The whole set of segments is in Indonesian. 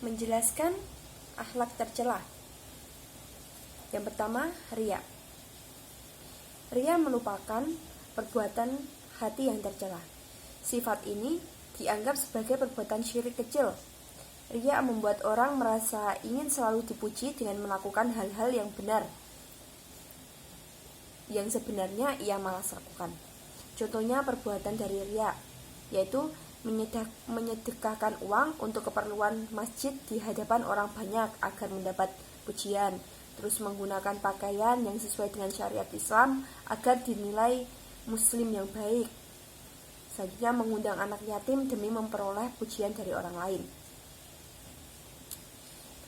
Menjelaskan akhlak tercela. Yang pertama, riya. Riya merupakan perbuatan hati yang tercela. Sifat ini dianggap sebagai perbuatan syirik kecil. Riya membuat orang merasa ingin selalu dipuji dengan melakukan hal-hal yang benar, yang sebenarnya ia malas lakukan. Contohnya perbuatan dari riya, yaitu menyedekahkan uang untuk keperluan masjid di hadapan orang banyak agar mendapat pujian, terus menggunakan pakaian yang sesuai dengan syariat Islam agar dinilai muslim yang baik. Selanjutnya mengundang anak yatim demi memperoleh pujian dari orang lain.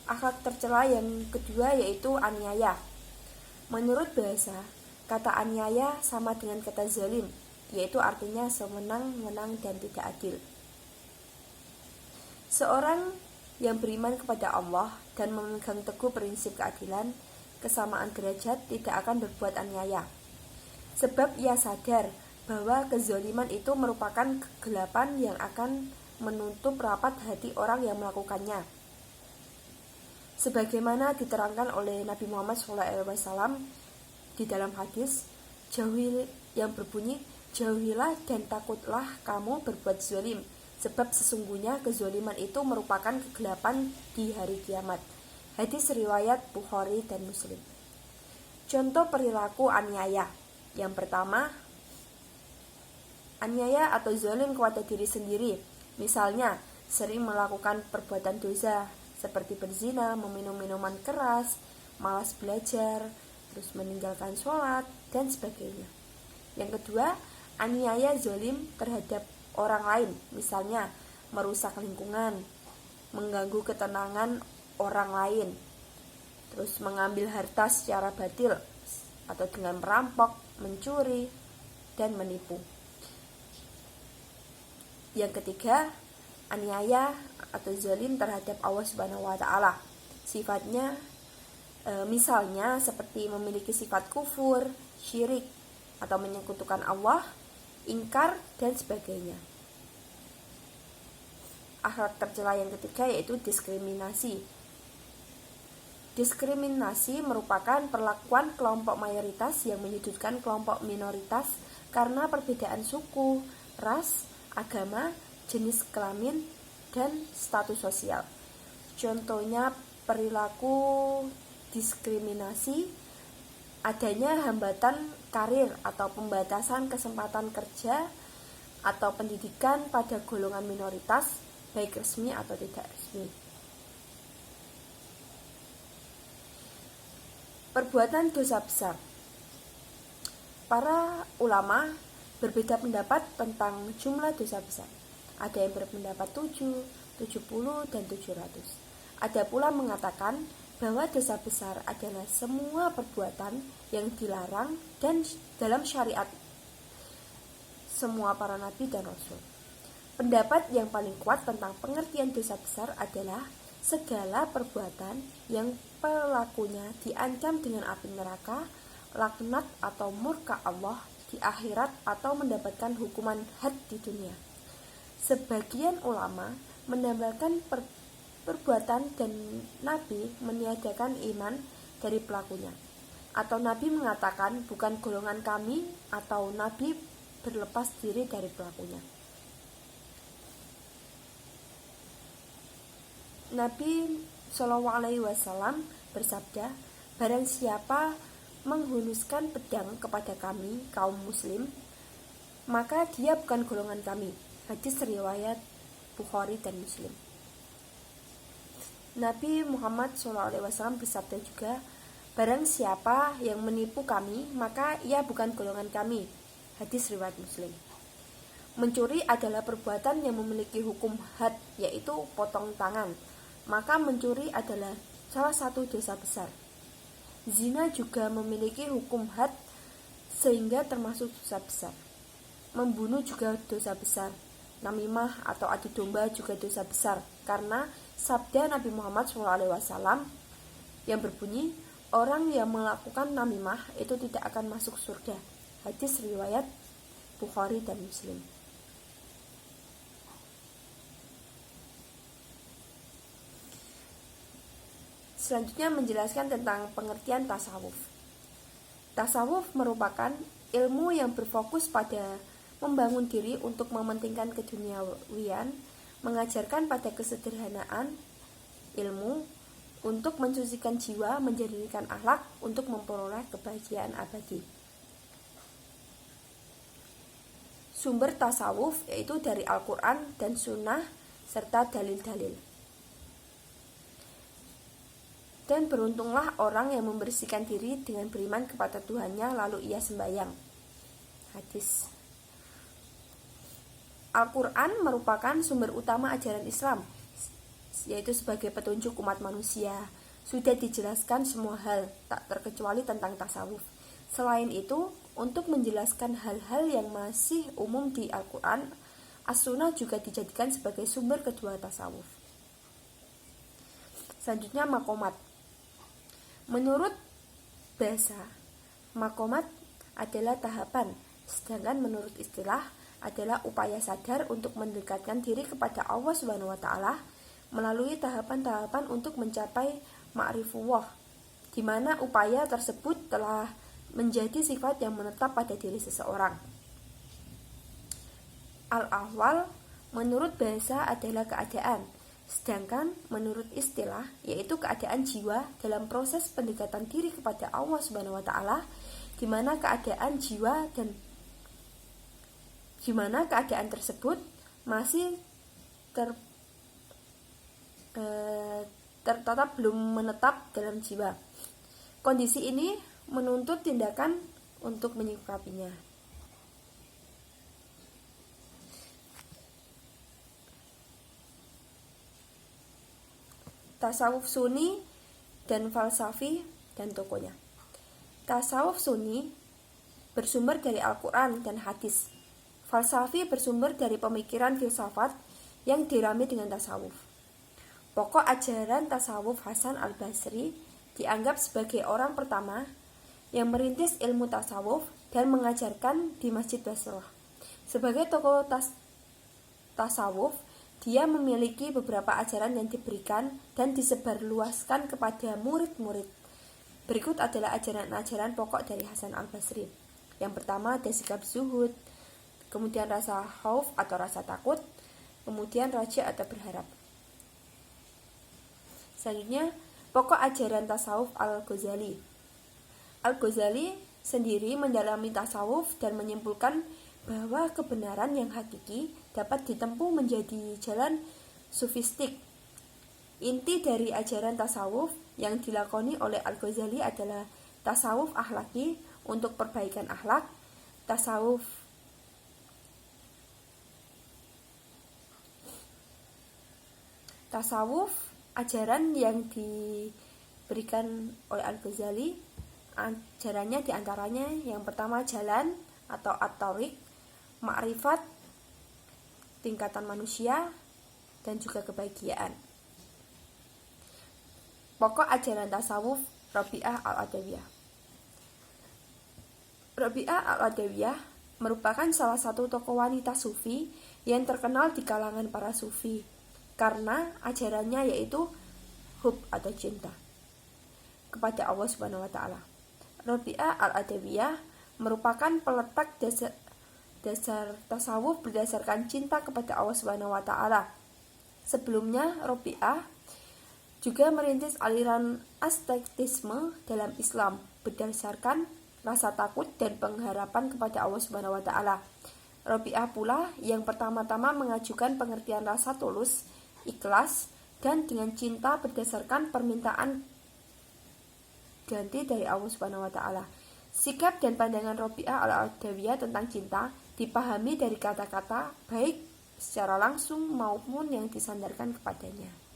Akhlak tercela yang kedua yaitu aniaya. Menurut bahasa, kata aniaya sama dengan kata zalim, yaitu artinya sewenang-wenang dan tidak adil. Seorang yang beriman kepada Allah dan memegang teguh prinsip keadilan, kesamaan derajat, tidak akan berbuat aniaya. Sebab ia sadar bahwa kezaliman itu merupakan kegelapan yang akan menutup rapat hati orang yang melakukannya. Sebagaimana diterangkan oleh Nabi Muhammad SAW di dalam hadis yang berbunyi, jauhilah dan takutlah kamu berbuat zalim, sebab sesungguhnya kezaliman itu merupakan kegelapan di hari kiamat. Hadis riwayat Bukhari dan Muslim. Contoh perilaku aniaya. Yang pertama, aniaya atau zalim kepada diri sendiri. Misalnya, sering melakukan perbuatan dosa seperti berzina, meminum minuman keras, malas belajar, terus meninggalkan sholat, dan sebagainya. Yang kedua, aniaya zalim terhadap orang lain, misalnya merusak lingkungan, mengganggu ketenangan orang lain, terus mengambil harta secara batil atau dengan merampok, mencuri, dan menipu. Yang ketiga, aniaya atau zalim terhadap Allah Subhanahu wa taala. Sifatnya misalnya seperti memiliki sifat kufur, syirik, atau menyekutukan Allah, ingkar, dan sebagainya. Akhlak tercela yang ketiga yaitu diskriminasi. Diskriminasi merupakan perlakuan kelompok mayoritas yang menyudutkan kelompok minoritas karena perbedaan suku, ras, agama, jenis kelamin, dan status sosial. Contohnya perilaku diskriminasi, adanya hambatan karir atau pembatasan kesempatan kerja atau pendidikan pada golongan minoritas, baik resmi atau tidak resmi. Perbuatan dosa besar. Para ulama berbeda pendapat tentang jumlah dosa besar. Ada yang berpendapat 7, 70, dan 700. Ada pula mengatakan bahwa dosa besar adalah semua perbuatan yang dilarang dan dalam syariat semua para nabi dan rasul. Pendapat yang paling kuat tentang pengertian dosa besar adalah segala perbuatan yang pelakunya diancam dengan api neraka, laknat atau murka Allah di akhirat atau mendapatkan hukuman had di dunia. Sebagian ulama menambahkan perbuatan dan Nabi meniadakan iman dari pelakunya. Atau Nabi mengatakan bukan golongan kami, atau Nabi berlepas diri dari pelakunya. Nabi SAW bersabda, barang siapa menghuluskan pedang kepada kami, kaum muslim, maka dia bukan golongan kami. Hadis riwayat Bukhari dan Muslim. Nabi Muhammad SAW bersabda juga, barang siapa yang menipu kami, maka ia bukan golongan kami. Hadis riwayat Muslim. Mencuri adalah perbuatan yang memiliki hukum had, yaitu potong tangan. Maka mencuri adalah salah satu dosa besar. Zina juga memiliki hukum had, sehingga termasuk dosa besar. Membunuh juga dosa besar. Namimah atau adu domba juga dosa besar, karena sabda Nabi Muhammad SAW yang berbunyi, orang yang melakukan namimah itu tidak akan masuk surga. Hadis riwayat Bukhari dan Muslim. Selanjutnya menjelaskan tentang pengertian tasawuf. Tasawuf merupakan ilmu yang berfokus pada membangun diri untuk mementingkan keduniawian, mengajarkan pada kesederhanaan ilmu untuk mensucikan jiwa, menjadikan akhlak untuk memperoleh kebahagiaan abadi. Sumber tasawuf yaitu dari Al-Quran dan Sunnah serta dalil-dalil. Dan beruntunglah orang yang membersihkan diri dengan beriman kepada Tuhannya lalu ia sembahyang. Hadis. Al-Quran merupakan sumber utama ajaran Islam, yaitu sebagai petunjuk umat manusia. Sudah dijelaskan semua hal, tak terkecuali tentang tasawuf. Selain itu, untuk menjelaskan hal-hal yang masih umum di Al-Quran, As-Sunnah juga dijadikan sebagai sumber kedua tasawuf. Selanjutnya makomat. Menurut bahasa, makomat adalah tahapan, sedangkan menurut istilah adalah upaya sadar untuk mendekatkan diri kepada Allah SWT melalui tahapan-tahapan untuk mencapai ma'rifullah, di mana upaya tersebut telah menjadi sifat yang menetap pada diri seseorang. Al-ahwal menurut bahasa adalah keadaan, sedangkan menurut istilah yaitu keadaan jiwa dalam proses pendekatan diri kepada Allah SWT, di mana keadaan jiwa dan di mana keadaan tersebut masih tertatap belum menetap dalam jiwa. Kondisi ini menuntut tindakan untuk menyikapinya. Tasawuf Sunni dan falsafi dan tokohnya. Tasawuf Sunni bersumber dari Al-Quran dan hadis. Falsafi bersumber dari pemikiran filsafat yang dirami dengan tasawuf. Pokok ajaran tasawuf Hasan al-Basri dianggap sebagai orang pertama yang merintis ilmu tasawuf dan mengajarkan di Masjid Basrah. Sebagai tokoh tasawuf, dia memiliki beberapa ajaran yang diberikan dan disebarluaskan kepada murid-murid. Berikut adalah ajaran-ajaran pokok dari Hasan al-Basri. Yang pertama ada sikap zuhud, kemudian rasa khauf atau rasa takut, kemudian raja atau berharap. Selanjutnya, pokok ajaran tasawuf Al-Ghazali. Al-Ghazali sendiri mendalami tasawuf dan menyimpulkan bahwa kebenaran yang hakiki dapat ditempuh menjadi jalan sufistik. Inti dari ajaran tasawuf yang dilakoni oleh Al-Ghazali adalah tasawuf akhlaki untuk perbaikan akhlak, tasawuf ajaran yang diberikan oleh Al-Ghazali, ajarannya diantaranya yang pertama jalan atau at-tariq, ma'rifat, tingkatan manusia, dan juga kebahagiaan. Pokok ajaran tasawuf Rabi'ah al-Adawiyah. Rabi'ah al-Adawiyah merupakan salah satu tokoh wanita sufi yang terkenal di kalangan para sufi karena ajarannya yaitu hub atau cinta kepada Allah Subhanahu wa taala. Rabi'ah al-Adawiyah merupakan peletak dasar tasawuf berdasarkan cinta kepada Allah Subhanahu wa taala. Sebelumnya Rabi'ah juga merintis aliran asketisme dalam Islam berdasarkan rasa takut dan pengharapan kepada Allah Subhanahu wa taala. Rabi'ah pula yang pertama-tama mengajukan pengertian rasa tulus, ikhlas, dan dengan cinta berdasarkan permintaan ganti dari Allah Subhanahu wa taala. Sikap dan pandangan Rabi'ah al-Adawiyah tentang cinta dipahami dari kata-kata baik secara langsung maupun yang disandarkan kepadanya.